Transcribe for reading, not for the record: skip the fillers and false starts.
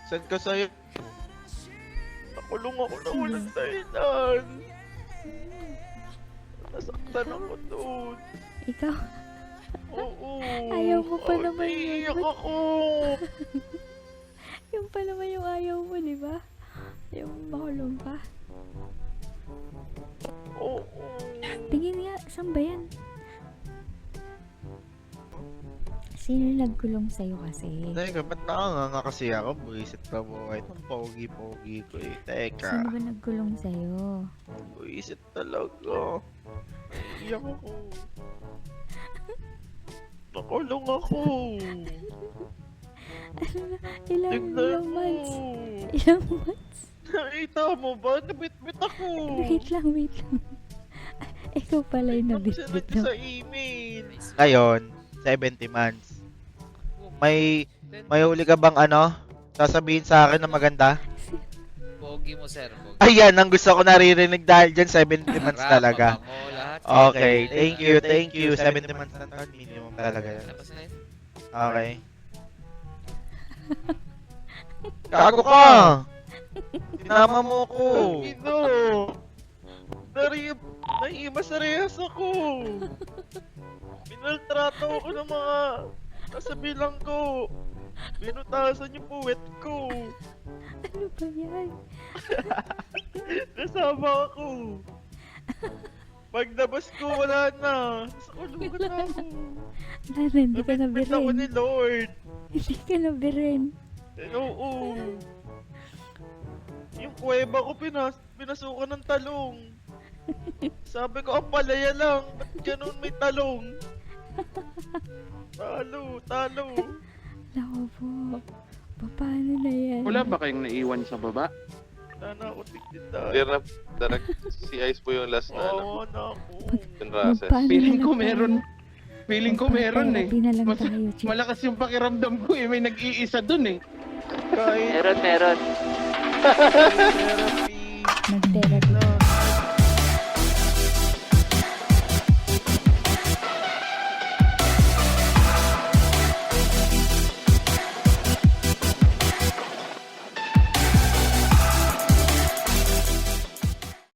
Send ko sa'yo. Nakulong ako na walang dahilan. Nasaktan ako doon. Ikaw? Oo. Ayaw mo pa naman yun. Naiiyak ako. Yung pa naman yung ayaw mo, di ba? Yung makulong ka. Oo. Tingin nga, saan ba yan? Sino nagkulong sa'yo kasi? Teka, ba't nakanganga kasi ako? Buisit na mo. Itong pogi-pogi ko eh. Teka. Sino ba nagkulong sa'yo? Buisit talaga. Iyak ako. Nakulong ako. Ano na? Ilang Tignan mo. months? Ilang months? Nakita mo ba? Nabitbit ako. Wait lang, wait lang. Ikaw pala yung nabitbit Sinad no? sa email. Ngayon, 70 months. May huli ka bang ano? Sasabihin sa akin na maganda? Pogi mo, sir. Pogi. Ayan, ang gusto ko naririnig dahil dyan, 70 months Harap, talaga. mabango, lahat. Okay, thank you. 70 months na to, minimum talaga yan. Tapos na yun? Okay. Gago ka! Tinama mo ko! Ino! Naiimas sa rehas ako! Pinaltrato ako ng mga kasabilang ko! Binutasan yung puwet ko! Ano ba yan? Kasama ako! Paglabas ko, wala na! Sa kulungan na ako! Lana, hindi ka Nabitbit ako ni nabirin. Lord! Hindi ka nabirin. Oo! Yung kuweba ko pinasukan ng talong! Sabi ko, ang palaya lang! Ba't ganun may talong? Talo! Naku po. Paano na yan? Wala ba kayong naiwan sa baba? Wala na ako tigditan. Clear na, direct si Ice po yung last na ano, Oo na ako. yung Russell. Magpaano Feeling na ko lang meron. tayo? Feeling ko meron eh. Magpa-therapy na lang Mas- tayo, Chief. Malakas yung pakiramdam ko eh. May nag-iisa dun eh. Kahit Meron. therapy. Nag-therapy